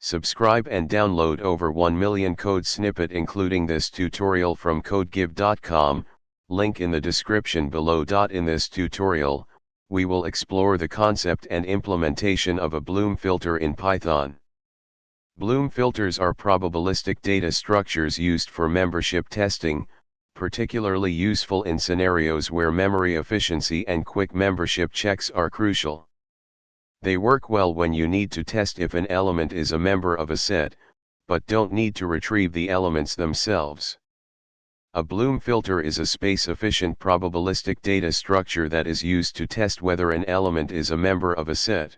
Subscribe and download over 1 million code snippet including this tutorial from codegive.com, link in the description below. In this tutorial, we will explore the concept and implementation of a BloomFilter in Python. BloomFilters are probabilistic data structures used for membership testing, particularly useful in scenarios where memory efficiency and quick membership checks are crucial. They work well when you need to test if an element is a member of a set, but don't need to retrieve the elements themselves. A BloomFilter is a space-efficient probabilistic data structure that is used to test whether an element is a member of a set.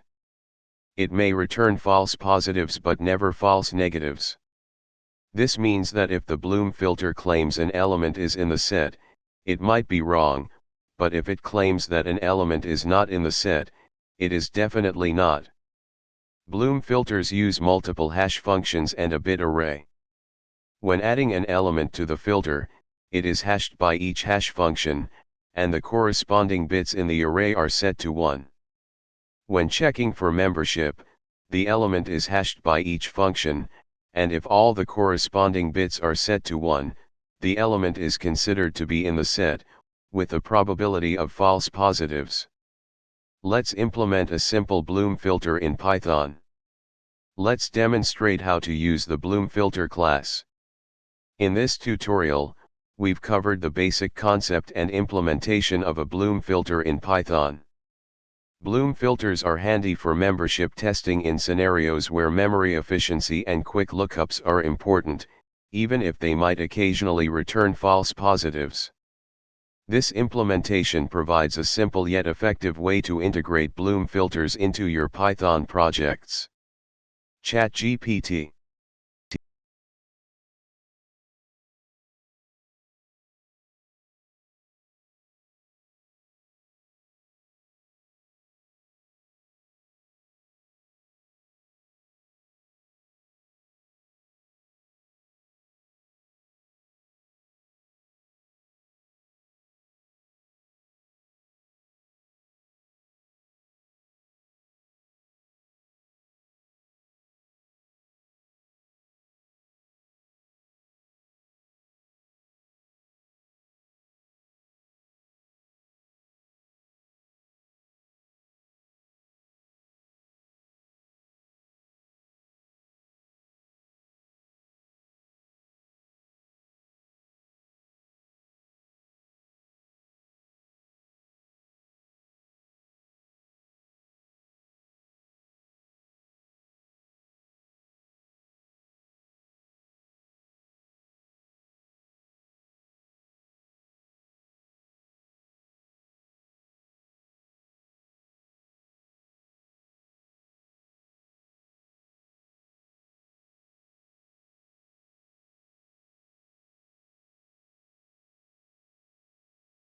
It may return false positives but never false negatives. This means that if the BloomFilter claims an element is in the set, it might be wrong, but if it claims that an element is not in the set, it is definitely not. BloomFilters use multiple hash functions and a bit array. When adding an element to the filter, it is hashed by each hash function, and the corresponding bits in the array are set to 1. When checking for membership, the element is hashed by each function, and if all the corresponding bits are set to 1, the element is considered to be in the set, with a probability of false positives. Let's implement a simple BloomFilter in Python. Let's demonstrate how to use the BloomFilter class. In this tutorial, we've covered the basic concept and implementation of a BloomFilter in Python. BloomFilters are handy for membership testing in scenarios where memory efficiency and quick lookups are important, even if they might occasionally return false positives. This implementation provides a simple yet effective way to integrate BloomFilters into your Python projects. ChatGPT.